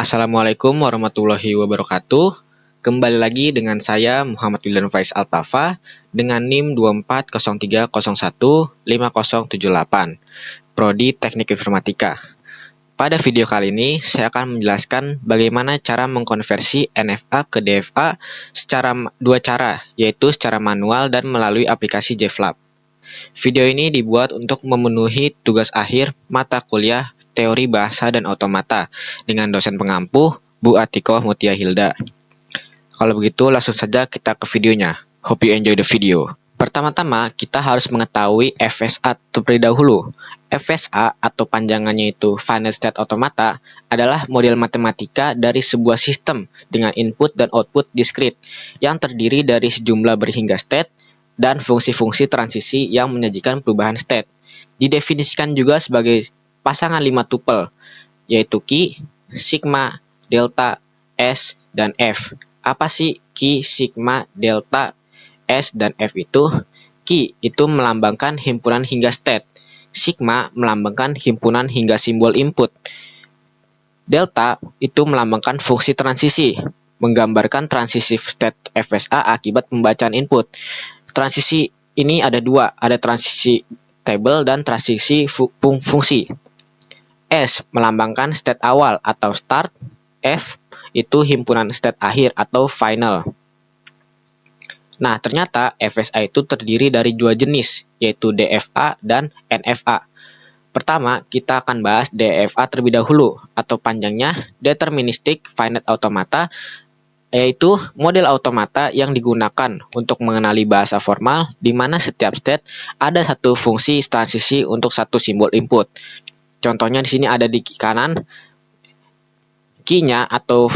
Assalamualaikum warahmatullahi wabarakatuh. Kembali lagi dengan saya Muhammad Wildan Faiz Altafa dengan NIM 2403015078, Prodi Teknik Informatika. Pada video kali ini saya akan menjelaskan bagaimana cara mengkonversi NFA ke DFA secara dua cara, yaitu secara manual dan melalui aplikasi JFlab. Video ini dibuat untuk memenuhi tugas akhir mata kuliah Teori Bahasa dan Otomata dengan dosen pengampu Bu Atikoh Mutia Hilda. Kalau begitu langsung saja kita ke videonya. Hope you enjoy the video. Pertama-tama kita harus mengetahui FSA terlebih dahulu. FSA atau panjangannya itu Finite State Automata adalah model matematika dari sebuah sistem dengan input dan output diskrit yang terdiri dari sejumlah berhingga state dan fungsi-fungsi transisi yang menyajikan perubahan state. Didefinisikan juga sebagai pasangan 5 tupel, yaitu Q, Sigma, Delta, S, dan F. Apa sih Q, Sigma, Delta, S, dan F itu? Q itu melambangkan himpunan hingga state. Sigma melambangkan himpunan hingga simbol input. Delta itu melambangkan fungsi transisi, menggambarkan transisi state FSA akibat pembacaan input. Transisi ini ada dua, ada transisi table dan transisi fungsi. S melambangkan state awal atau start, F itu himpunan state akhir atau final. Nah, ternyata FSA itu terdiri dari dua jenis, yaitu DFA dan NFA. Pertama, kita akan bahas DFA terlebih dahulu, atau panjangnya Deterministic Finite Automata, yaitu model automata yang digunakan untuk mengenali bahasa formal di mana setiap state ada satu fungsi transisi untuk satu simbol input. Contohnya di sini ada di kanan, key-nya atau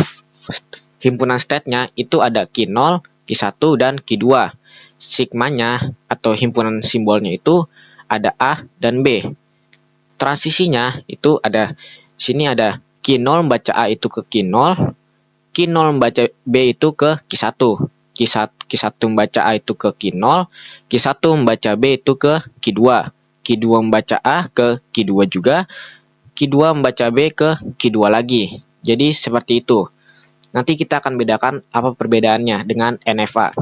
himpunan state-nya itu ada Q0, Q1, dan Q2. Sigmanya atau himpunan simbolnya itu ada A dan B. Transisinya itu ada, sini ada Q0 membaca A itu ke Q0, Q0 membaca B itu ke Q1, Q1 membaca A itu ke Q0, Q1 membaca B itu ke Q2, Q2 membaca A ke Q2 juga, Q2 membaca B ke Q2 lagi. Jadi seperti itu. Nanti kita akan bedakan apa perbedaannya dengan NFA.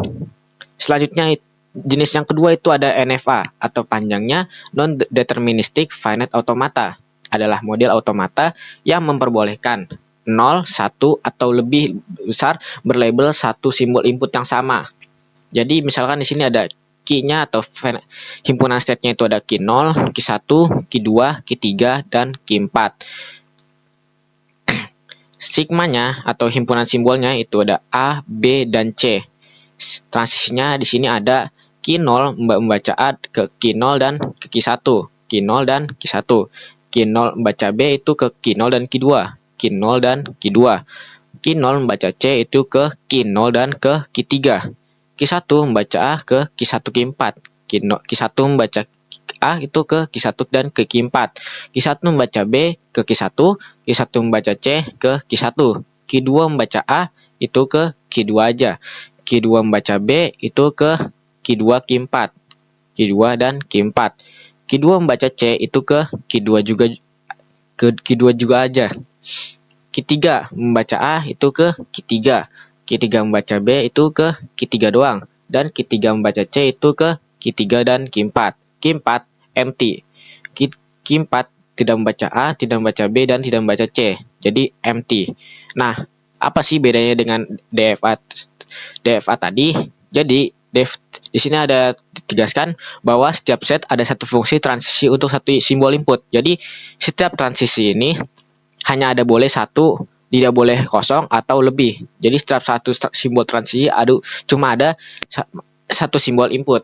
Selanjutnya jenis yang kedua itu ada NFA atau panjangnya Non-Deterministic Finite Automata. Adalah model automata yang memperbolehkan 0, 1, atau lebih besar berlabel satu simbol input yang sama. Jadi misalkan di sini ada key-nya atau himpunan state-nya itu ada Q0, Q1, Q2, Q3, dan Q4. Sigmanya atau himpunan simbolnya itu ada A, B, dan C. Transisinya di sini ada Q0 membaca A ke Q0 dan ke Q1, Q0 dan Q1. Q0 membaca B itu ke Q0 dan Q2, Q0 dan Q2. Q0 membaca C itu ke Q0 dan ke Q3. Q1 membaca A ke Q1 Q4. Q1 membaca A itu ke Q1 dan ke Q4. Q1 membaca B ke Q1, Q1 membaca C ke Q1. Q2 membaca A itu ke Q2 aja. Q2 membaca B itu ke Q2 Q4. Q2 dan Q4. Q2 membaca C itu ke Q2 juga aja. Q3 membaca A itu ke Q3. Q3 membaca B itu ke Q3 doang. Dan Q3 membaca C itu ke Q3 dan Q4. Q4 empty. Q4 tidak membaca A, tidak membaca B, dan tidak membaca C. Jadi empty. Nah, apa sih bedanya dengan DFA tadi? Jadi di sini ada ditegaskan bahwa setiap set ada satu fungsi transisi untuk satu simbol input. Jadi setiap transisi ini hanya ada boleh satu, tidak boleh kosong atau lebih. Jadi setiap satu simbol transisi cuma ada satu simbol input.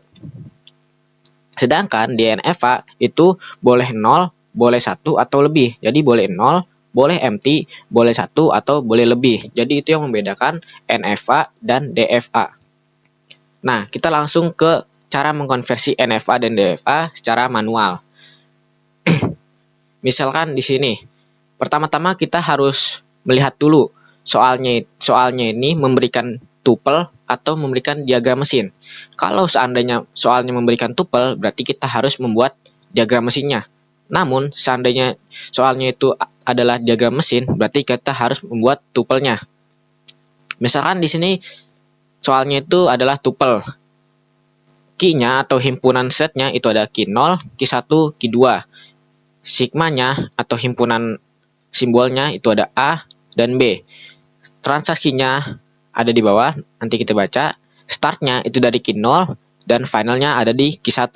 Sedangkan di NFA itu boleh 0, boleh 1 atau lebih. Jadi boleh 0, boleh empty, boleh 1 atau boleh lebih. Jadi itu yang membedakan NFA dan DFA. Nah, kita langsung ke cara mengkonversi NFA dan DFA secara manual. Misalkan di sini, pertama-tama kita harus melihat dulu soalnya ini memberikan tupel atau memberikan diagram mesin. Kalau seandainya soalnya memberikan tupel, berarti kita harus membuat diagram mesinnya. Namun, seandainya soalnya itu adalah diagram mesin, berarti kita harus membuat tupelnya. Misalkan di sini soalnya itu adalah tupel. Key-nya atau himpunan setnya itu ada Q0, Q1, Q2. Sigmanya atau himpunan simbolnya itu ada A dan B. Transaksinya ada di bawah, nanti kita baca. Startnya itu dari Q0 dan finalnya ada di Q1.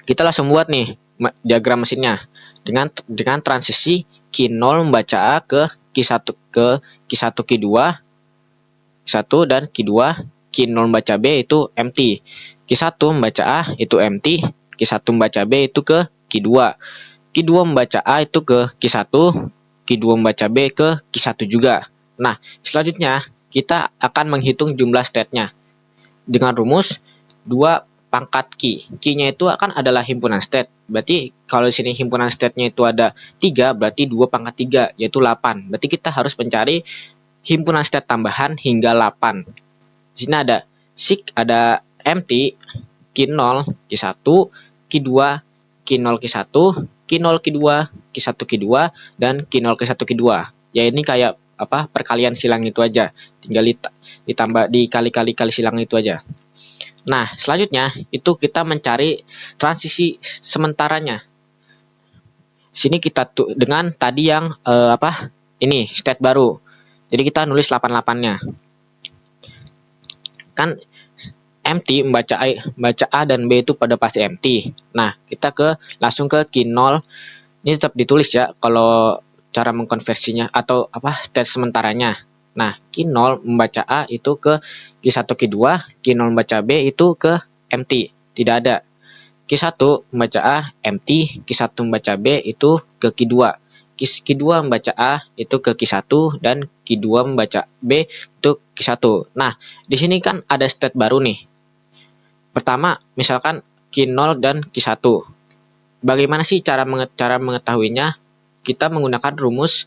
Kita langsung buat nih diagram mesinnya dengan transisi Q0 membaca A ke Q1 Q2 Q1 dan Q2, Q0 membaca B itu empty. Q1 membaca A itu empty, Q1 membaca B itu ke Q2. Q2 membaca A itu ke Q1, Q2 membaca B ke Q1 juga. Nah, selanjutnya kita akan menghitung jumlah state-nya dengan rumus 2 pangkat key. Key-nya itu akan adalah himpunan state. Berarti kalau di sini himpunan state-nya itu ada 3, berarti 2 pangkat 3 yaitu 8. Berarti kita harus mencari himpunan state tambahan hingga 8. Di sini ada sig, ada empty, Q0, Q1, Q2, Q0, Q1, Q0, Q2, Q1, Q2, dan Q0, Q1, Q2. Ya ini kayak perkalian silang itu aja. Tinggal ditambah dikali-kali silang itu aja. Nah, selanjutnya itu kita mencari transisi sementaranya. Sini kita dengan tadi yang ini state baru. Jadi kita nulis 88-nya. Kan empty membaca A dan B itu pada pasti empty. Nah, kita langsung ke Q0. Ini tetap ditulis ya kalau cara mengkonversinya atau state sementaranya. Nah, Q0 membaca A itu ke Q1, Q2, Q0 membaca B itu ke empty, tidak ada. Q1 membaca A empty, Q1 membaca B itu ke Q2. Q2 membaca A itu ke Q1 dan Q2 membaca B itu Q1. Nah, di sini kan ada state baru nih. Pertama, misalkan Q0 dan Q1. Bagaimana sih cara mengetahuinya? Kita menggunakan rumus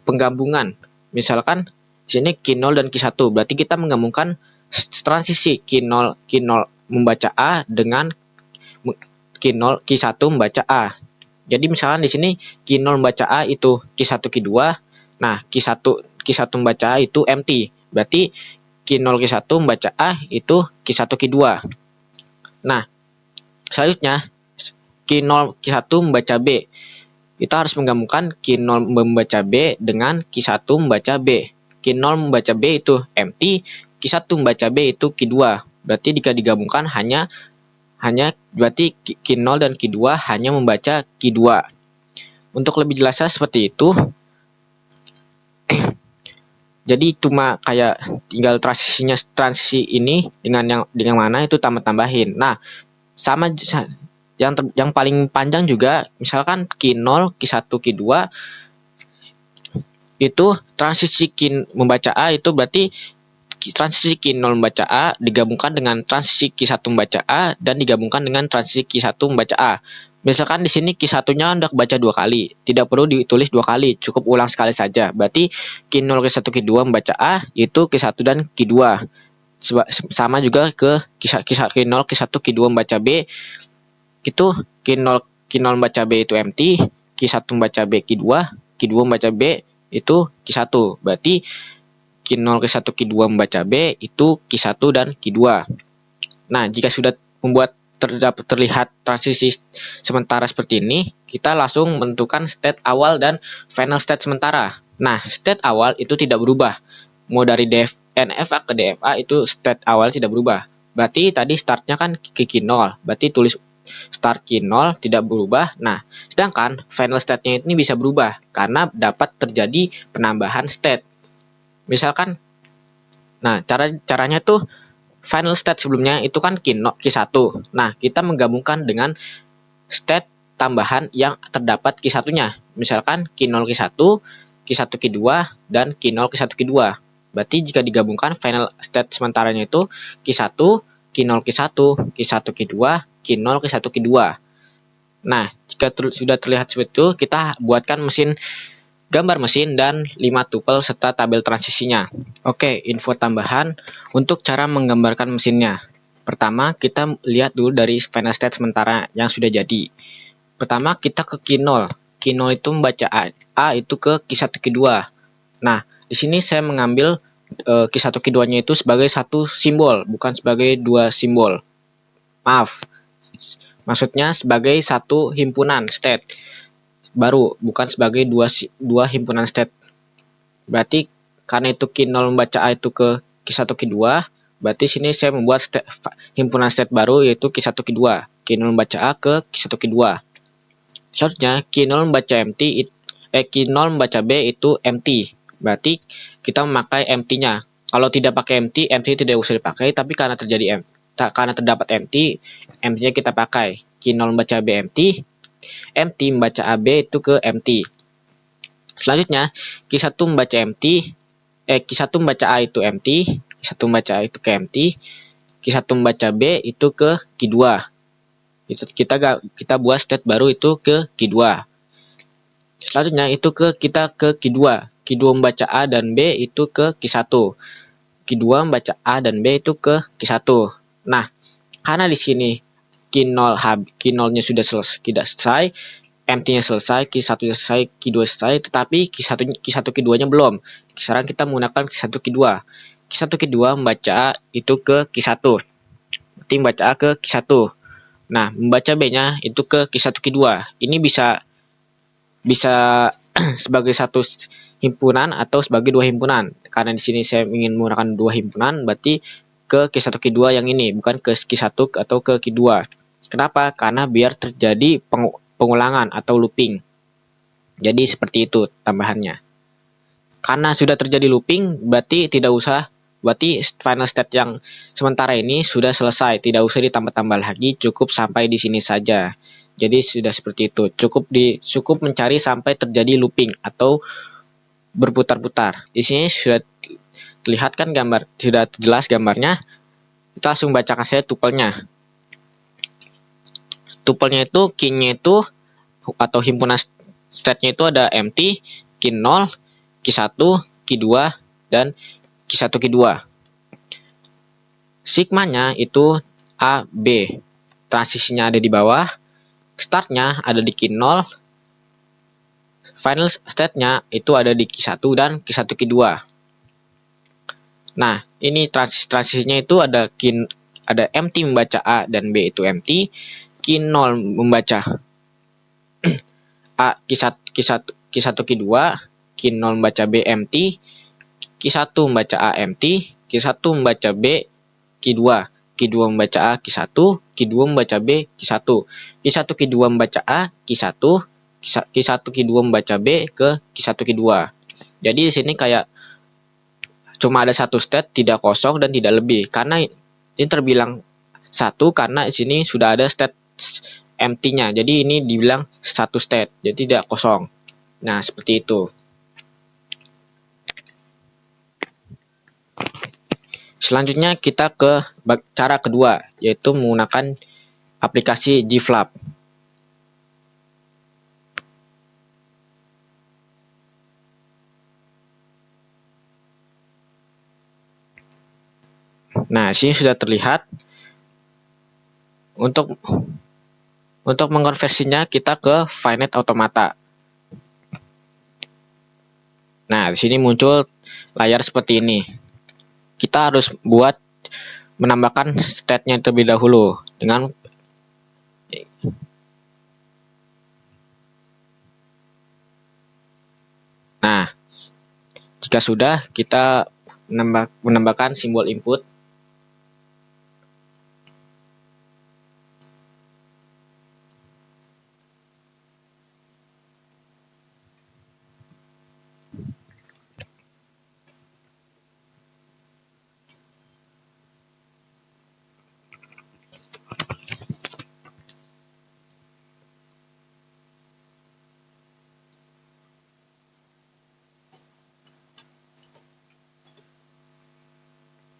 penggabungan. Misalkan di sini Q0 dan Q1, berarti kita menggabungkan transisi Q0 membaca A dengan Q1 membaca A. Jadi misalkan di sini Q0 membaca A itu Q1 Q2, nah Q1 membaca A itu empty. Berarti Q0 Q1 membaca A itu Q1 Q2. Nah, selanjutnya Q0 Q1 membaca B. Kita harus menggabungkan Q0 membaca B dengan Q1 membaca B. Q0 membaca B itu empty, Q1 membaca B itu Q2. Berarti jika digabungkan hanya berarti Q0 dan Q2 hanya membaca Q2. Untuk lebih jelasnya seperti itu. Jadi cuma kayak tinggal transisi ini dengan mana itu tambahin. Nah, sama yang paling panjang juga misalkan Q0, Q1, Q2 itu transisi membaca A itu berarti transisi Q0 membaca A digabungkan dengan transisi Q1 membaca A dan digabungkan dengan transisi Q1 membaca A. Misalkan di sini Q1-nya Anda baca 2 kali, tidak perlu ditulis 2 kali, cukup ulang sekali saja. Berarti Q0, Q1, Q2 membaca A itu Q1 dan Q2. Sama juga ke Q0, Q1, Q2 membaca B. Itu Q0 membaca B itu empty, Q1 membaca B Q2, Q2 membaca B itu Q1. Berarti Q0, Q1, Q2 membaca B itu Q1 dan Q2. Nah, jika sudah membuat terlihat transisi sementara seperti ini, kita langsung menentukan state awal dan final state sementara. Nah, state awal itu tidak berubah. Mau dari NFA ke DFA itu state awal tidak berubah. Berarti tadi startnya kan ke Q0, berarti tulis start Q0 tidak berubah. Nah, sedangkan final state-nya ini bisa berubah karena dapat terjadi penambahan state. Misalkan, nah caranya tuh final state sebelumnya itu kan Q1. Nah, kita menggabungkan dengan state tambahan yang terdapat Q1-nya. Misalkan Q0 Q1, Q1 Q2, dan Q0 Q1 Q2. Berarti jika digabungkan final state sementaranya itu Q1, Q0 Q1, Q1 Q2, Q0 Q1 Q2. Nah, jika sudah terlihat seperti itu, kita buatkan gambar mesin dan 5 tupel serta tabel transisinya. Oke, info tambahan untuk cara menggambarkan mesinnya. Pertama, kita lihat dulu dari final state sementara yang sudah jadi. Pertama, kita ke Q0. Q0 itu membaca A itu ke Q1 Q2. Nah, di sini saya mengambil Q1 Q2-nya itu sebagai satu simbol, bukan sebagai dua simbol. Maaf. Maksudnya sebagai satu himpunan state baru, bukan sebagai dua himpunan state. Berarti karena itu Q0 membaca A itu ke Q1 Q2, berarti sini saya membuat himpunan state baru yaitu Q1 Q2. Q0 membaca A ke Q1 Q2. Selanjutnya Q0 membaca Q0 membaca B itu empty. Berarti kita memakai empty-nya. Kalau tidak pakai empty tidak usah dipakai, tapi karena terdapat empty-nya kita pakai. Q0 membaca B empty membaca AB itu ke empty. Selanjutnya Q1 membaca Q1 membaca A itu empty, Q1 membaca A itu ke empty, Q1 membaca B itu ke Q2. Kita buat state baru itu ke Q2. Selanjutnya itu kita ke Q2. Q2 membaca A dan B itu ke Q1. Q2 membaca A dan B itu ke Q1. Nah, karena di sini Q0-nya sudah selesai, empty-nya selesai, Q1 selesai, Q2 selesai, tetapi Q1 Q2-nya belum. Sekarang kita menggunakan Q1 Q2. Q1 Q2 membaca A itu ke Q1. Berarti membaca A ke Q1. Nah, membaca B-nya itu ke Q1 Q2. Ini bisa sebagai satu himpunan atau sebagai dua himpunan. Karena di sini saya ingin menggunakan dua himpunan, berarti ke Q1 Q2 yang ini, bukan ke Q1 atau ke Q2. Kenapa? Karena biar terjadi pengulangan atau looping. Jadi seperti itu tambahannya. Karena sudah terjadi looping, berarti final state yang sementara ini sudah selesai, tidak usah ditambah-tambah lagi, cukup sampai di sini saja. Jadi sudah seperti itu, cukup mencari sampai terjadi looping atau berputar-putar. Di sini sudah terlihat kan sudah jelas gambarnya. Kita langsung bacakan saja tupelnya. Tupelnya itu key-nya itu atau himpunan state-nya itu ada empty, Q0, Q1, Q2, dan Q1 Q2. Sigmanya itu A, B. Transisinya ada di bawah. Startnya ada di Q0. Final state-nya itu ada di Q1 dan Q1 Q2. Nah, ini transisinya itu ada empty membaca A dan B itu empty. Q0 membaca A Q1 Q2, Q0 membaca B empty, Q1 membaca A empty, Q1 membaca B Q2, Q2 membaca A Q1, Q2 membaca B Q1, Q1 Q2 membaca A Q1, Q1 Q2 membaca B ke Q1 Q2. Jadi di sini kayak cuma ada satu state, tidak kosong dan tidak lebih. Karena ini terbilang satu karena di sini sudah ada state empty-nya. Jadi ini dibilang satu state, jadi tidak kosong. Nah, seperti itu. Selanjutnya kita ke cara kedua, yaitu menggunakan aplikasi GFlap. Nah, sini sudah terlihat. Untuk mengkonversinya kita ke Finet Automata. Nah, di sini muncul layar seperti ini. Kita harus menambahkan state-nya terlebih dahulu dengan Nah, jika sudah, kita menambahkan simbol input.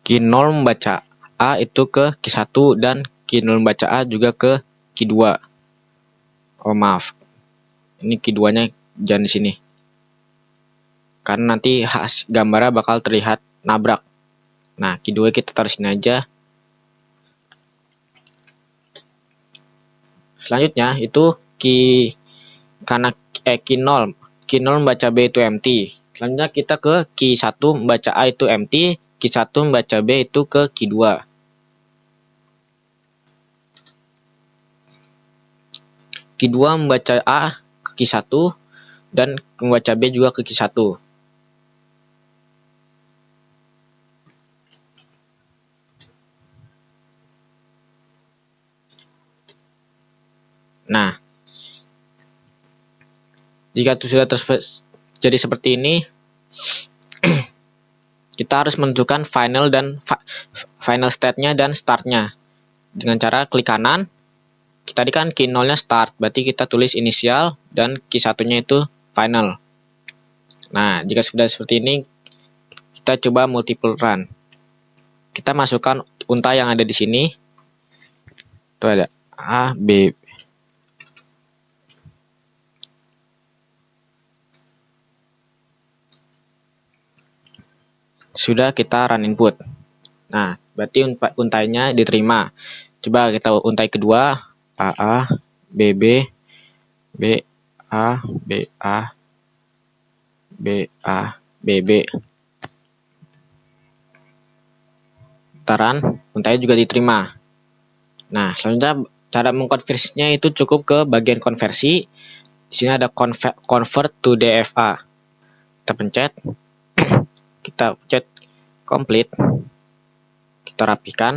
Q0 membaca A itu ke Q1 dan Q0 membaca A juga ke Q2. Oh, maaf. Ini Q2-nya jangan di sini. Karena nanti gambarnya bakal terlihat nabrak. Nah, Q2 kita taruh sini aja. Selanjutnya itu karena key 0 membaca B itu empty. Selanjutnya kita ke key 1 membaca A itu empty, key 1 membaca B itu ke key 2. Key 2 membaca A ke key 1 dan membaca B juga ke key 1. Nah, jika itu sudah jadi seperti ini, kita harus menentukan final state-nya dan start-nya. Dengan cara klik kanan, tadi kan key 0-nya start, berarti kita tulis inisial dan key 1-nya itu final. Nah, jika sudah seperti ini, kita coba multiple run. Kita masukkan unta yang ada di sini. Itu ada A, B. Sudah kita run input. Nah, berarti untainya diterima. Coba kita untai kedua, AA, BB, BA, BA, BA, BB. Taran, untainya juga diterima. Nah, selanjutnya cara mengkonversinya itu cukup ke bagian konversi. Di sini ada convert to DFA. Kita pencet. Kita pencet complete. Kita rapikan.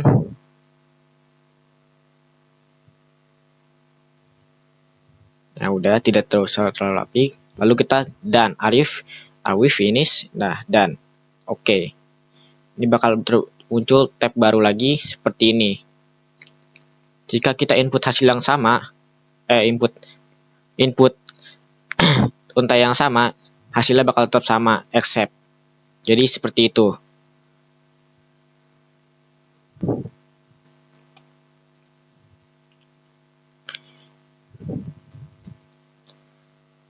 Nah, udah tidak terlalu rapi. Lalu kita done. Are we finished? Nah, done. Oke. Ini bakal muncul tab baru lagi seperti ini. Jika kita input hasil yang sama, input untai yang sama, hasilnya bakal tetap sama, except. Jadi seperti itu.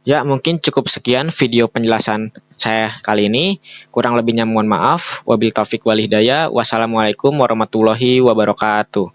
Ya, mungkin cukup sekian video penjelasan saya kali ini. Kurang lebihnya mohon maaf. Wabillahi taufik wal hidayah. Wassalamualaikum warahmatullahi wabarakatuh.